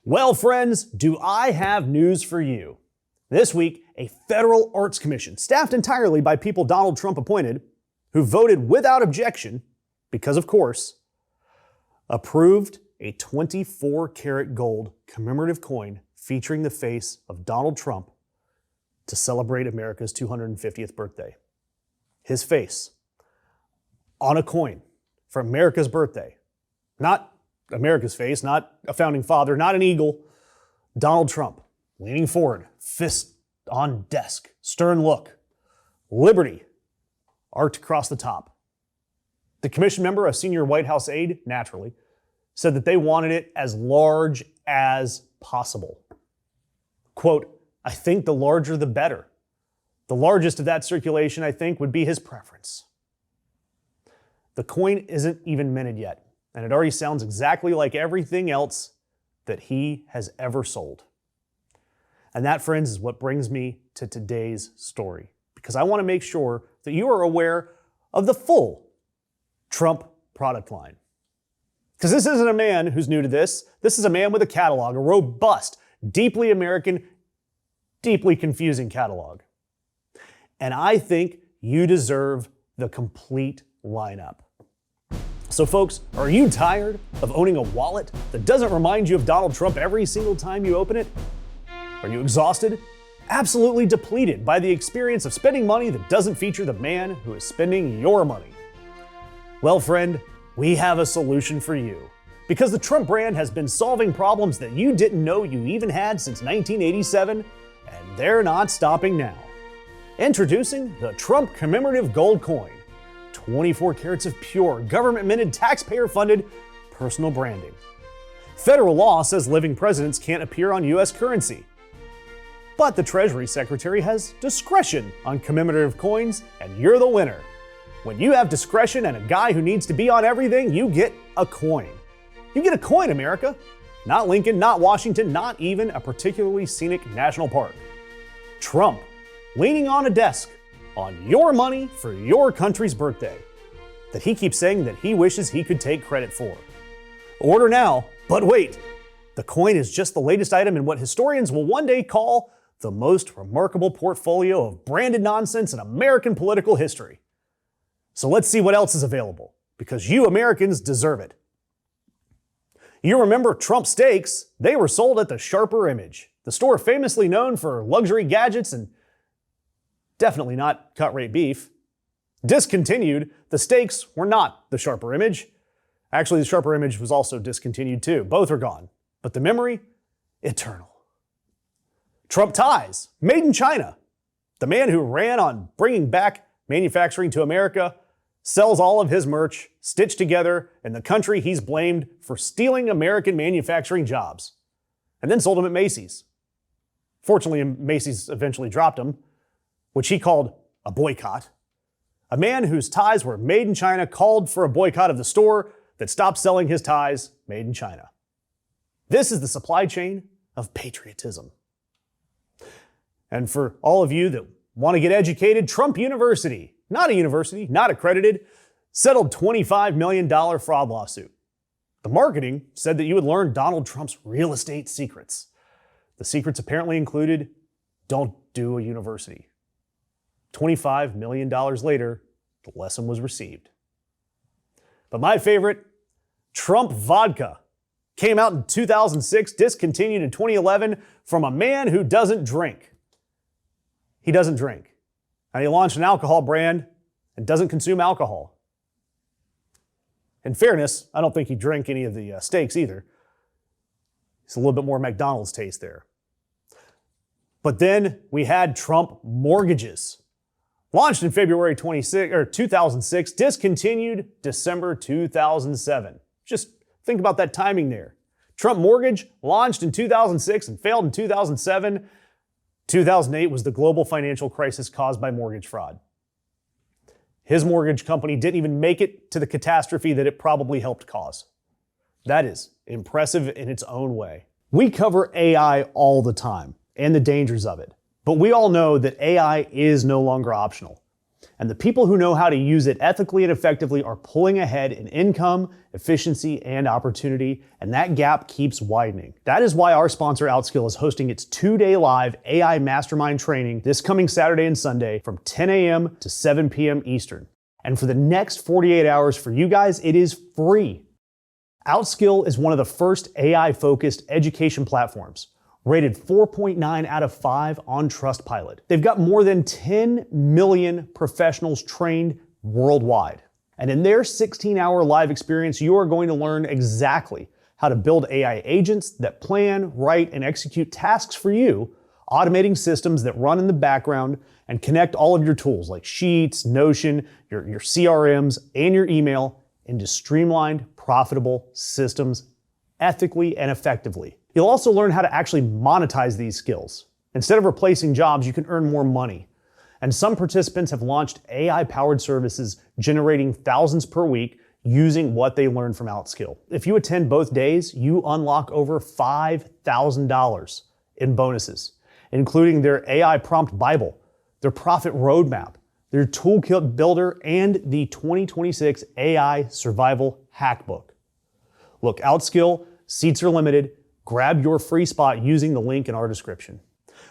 Well, friends, do I have news for you. This week, a federal arts commission, staffed entirely by people Donald Trump appointed, who voted without objection, because of course, approved a 24-karat gold commemorative coin featuring the face of Donald Trump to celebrate America's 250th birthday. His face on a coin for America's birthday. Not America's face, not a founding father, not an eagle. Donald Trump, leaning forward, fist on desk, stern look, liberty arced across the top. The commission member, a senior White House aide, naturally, said that they wanted it as large as possible. Quote, "I think the larger the better. The largest of that circulation, I think, would be his preference." The coin isn't even minted yet, and it already sounds exactly like everything else that he has ever sold. And that, friends, is what brings me to today's story, because I want to make sure that you are aware of the full Trump product line. Because this isn't a man who's new to this. This is a man with a catalog, a robust, deeply American, deeply confusing catalog. And I think you deserve the complete lineup. So folks, are you tired of owning a wallet that doesn't remind you of Donald Trump every single time you open it? Are you exhausted? Absolutely depleted by the experience of spending money that doesn't feature the man who is spending your money? Well, friend, we have a solution for you. Because the Trump brand has been solving problems that you didn't know you even had since 1987, and they're not stopping now. Introducing the Trump Commemorative Gold Coin. 24 carats of pure, government-minted, taxpayer-funded personal branding. Federal law says living presidents can't appear on U.S. currency. But the Treasury Secretary has discretion on commemorative coins, and you're the winner. When you have discretion and a guy who needs to be on everything, you get a coin. You get a coin, America. Not Lincoln, not Washington, not even a particularly scenic national park. Trump, leaning on a desk, on your money for your country's birthday, that he keeps saying that he wishes he could take credit for. Order now, but wait, the coin is just the latest item in what historians will one day call the most remarkable portfolio of branded nonsense in American political history. So let's see what else is available, because you Americans deserve it. You remember Trump steaks? They were sold at the Sharper Image, the store famously known for luxury gadgets and definitely not cut-rate beef. Discontinued, the steaks were not the Sharper Image. Actually, the Sharper Image was also discontinued too. Both are gone. But the memory, eternal. Trump ties, made in China. The man who ran on bringing back manufacturing to America sells all of his merch stitched together in the country he's blamed for stealing American manufacturing jobs, and then sold them at Macy's. Fortunately, Macy's eventually dropped him, which he called a boycott. A man whose ties were made in China called for a boycott of the store that stopped selling his ties made in China. This is the supply chain of patriotism. And for all of you that want to get educated, Trump University, not a university, not accredited, settled $25 million fraud lawsuit. The marketing said that you would learn Donald Trump's real estate secrets. The secrets apparently included, don't do a university. $25 million later, the lesson was received. But my favorite, Trump Vodka, came out in 2006, discontinued in 2011 from a man who doesn't drink. He doesn't drink. And he launched an alcohol brand and doesn't consume alcohol. In fairness, I don't think he drank any of the steaks either. It's a little bit more McDonald's taste there. But then we had Trump Mortgages. Launched in February 2006, discontinued December 2007. Just think about that timing there. Trump Mortgage launched in 2006 and failed in 2007. 2008 was the global financial crisis caused by mortgage fraud. His mortgage company didn't even make it to the catastrophe that it probably helped cause. That is impressive in its own way. We cover AI all the time and the dangers of it. But we all know that AI is no longer optional. And the people who know how to use it ethically and effectively are pulling ahead in income, efficiency, and opportunity, and that gap keeps widening. That is why our sponsor Outskill is hosting its 2-day live AI Mastermind training this coming Saturday and Sunday from 10 a.m. to 7 p.m. Eastern. And for the next 48 hours for you guys, it is free. Outskill is one of the first AI-focused education platforms, rated 4.9 out of 5 on Trustpilot. They've got more than 10 million professionals trained worldwide. And in their 16-hour live experience, you are going to learn exactly how to build AI agents that plan, write, and execute tasks for you, automating systems that run in the background and connect all of your tools like Sheets, Notion, your CRMs, and your email into streamlined, profitable systems ethically and effectively. You'll also learn how to actually monetize these skills. Instead of replacing jobs, you can earn more money. And some participants have launched AI-powered services generating thousands per week using what they learned from Outskill. If you attend both days, you unlock over $5,000 in bonuses, including their AI prompt Bible, their profit roadmap, their toolkit builder, and the 2026 AI Survival Hackbook. Look, Outskill, seats are limited. Grab your free spot using the link in our description.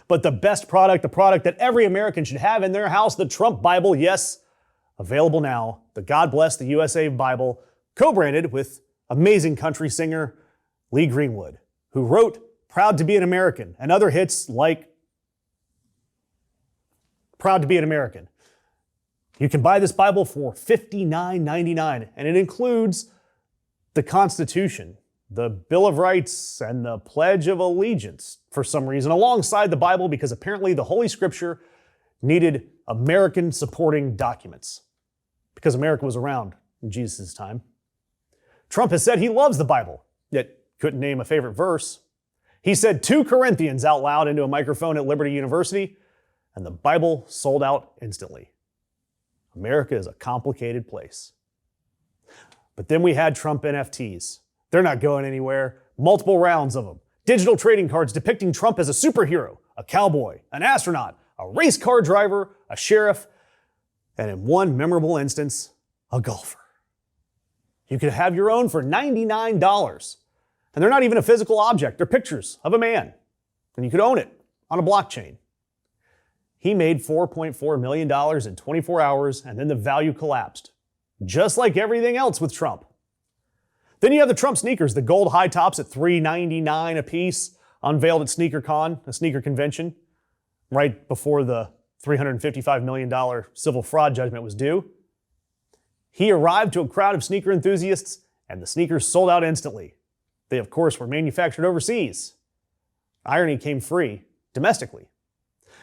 But the best product, the product that every American should have in their house, the Trump Bible, yes, available now, the God Bless the USA Bible, co-branded with amazing country singer Lee Greenwood, who wrote Proud to be an American and other hits like Proud to be an American. You can buy this Bible for $59.99, and it includes the Constitution, the Bill of Rights, and the Pledge of Allegiance, for some reason, alongside the Bible, because apparently the Holy Scripture needed American supporting documents, because America was around in Jesus' time. Trump has said he loves the Bible, yet couldn't name a favorite verse. He said 2 Corinthians out loud into a microphone at Liberty University, and the Bible sold out instantly. America is a complicated place. But then we had Trump NFTs. They're not going anywhere. Multiple rounds of them. Digital trading cards depicting Trump as a superhero, a cowboy, an astronaut, a race car driver, a sheriff, and in one memorable instance, a golfer. You could have your own for $99. And they're not even a physical object. They're pictures of a man. And you could own it on a blockchain. He made $4.4 million in 24 hours, and then the value collapsed. Just like everything else with Trump. Then you have the Trump sneakers, the gold high tops at $399 a piece, unveiled at SneakerCon, a sneaker convention, right before the $355 million civil fraud judgment was due. He arrived to a crowd of sneaker enthusiasts, and the sneakers sold out instantly. They, of course, were manufactured overseas. Irony came free, domestically.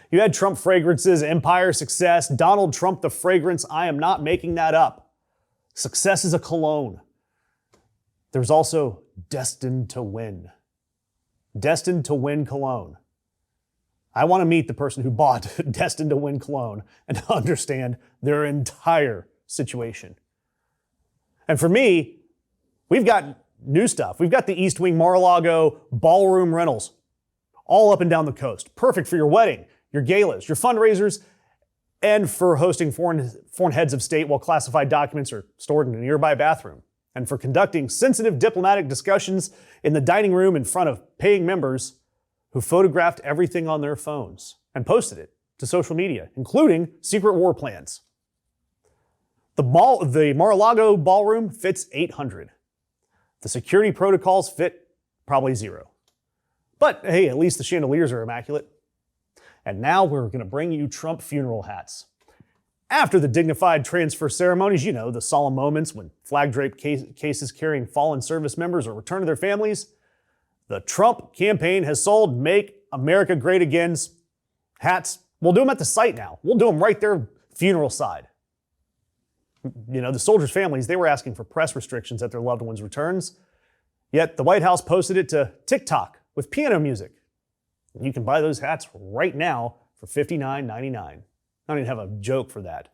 You had Trump fragrances, Empire, Success, Donald Trump the fragrance. I am not making that up. Success is a cologne. There's also Destined to Win. Destined to Win cologne. I want to meet the person who bought Destined to Win cologne and understand their entire situation. And for me, we've got new stuff. We've got the East Wing Mar-a-Lago ballroom rentals all up and down the coast. Perfect for your wedding, your galas, your fundraisers, and for hosting foreign heads of state while classified documents are stored in a nearby bathroom, and for conducting sensitive diplomatic discussions in the dining room in front of paying members who photographed everything on their phones and posted it to social media, including secret war plans. The Mar-a-Lago ballroom fits 800. The security protocols fit probably 0. But hey, at least the chandeliers are immaculate. And now we're going to bring you Trump funeral hats. After the dignified transfer ceremonies, you know, the solemn moments when flag-draped cases carrying fallen service members are returned to their families, the Trump campaign has sold Make America Great Again's hats. We'll do them at the site now. We'll do them right there, funeral side. You know, the soldiers' families, they were asking for press restrictions at their loved ones' returns. Yet the White House posted it to TikTok with piano music. You can buy those hats right now for $59.99. I don't even have a joke for that.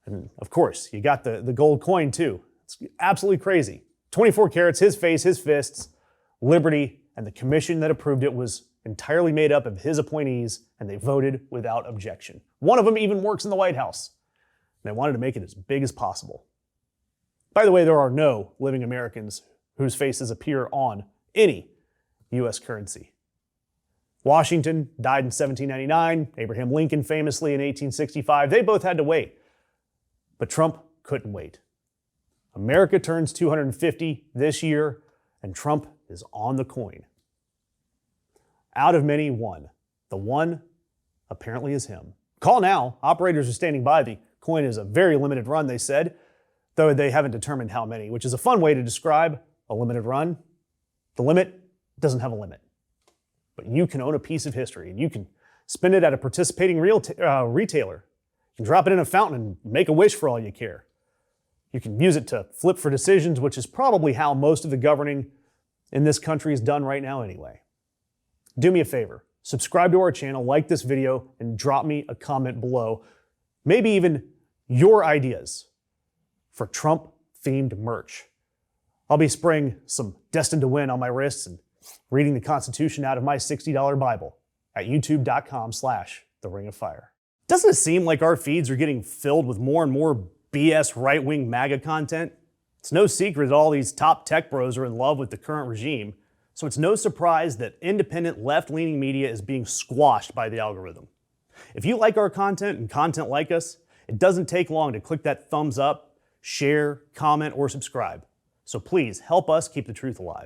And of course, you got the gold coin too. It's absolutely crazy. 24 carats, his face, his fists, Liberty, and the commission that approved it was entirely made up of his appointees, and they voted without objection. One of them even works in the White House. they wanted to make it as big as possible. By the way, there are no living Americans whose faces appear on any U.S. currency. Washington died in 1799, Abraham Lincoln famously in 1865. They both had to wait, but Trump couldn't wait. America turns 250 this year, and Trump is on the coin. Out of many, one. The one apparently is him. Call now. Operators are standing by. The coin is a very limited run, they said, though they haven't determined how many, which is a fun way to describe a limited run. The limit doesn't have a limit. But you can own a piece of history, and you can spend it at a participating retailer. You can drop it in a fountain and make a wish for all you care. You can use it to flip for decisions, which is probably how most of the governing in this country is done right now anyway. Do me a favor, subscribe to our channel, like this video, and drop me a comment below. Maybe even your ideas for Trump-themed merch. I'll be spraying some Destined to Win on my wrists and reading the Constitution out of my $60 Bible at youtube.com/theringofire. Doesn't it seem like our feeds are getting filled with more and more BS right-wing MAGA content? It's no secret that all these top tech bros are in love with the current regime, so it's no surprise that independent left-leaning media is being squashed by the algorithm. If you like our content and content like us, it doesn't take long to click that thumbs up, share, comment, or subscribe. So please help us keep the truth alive.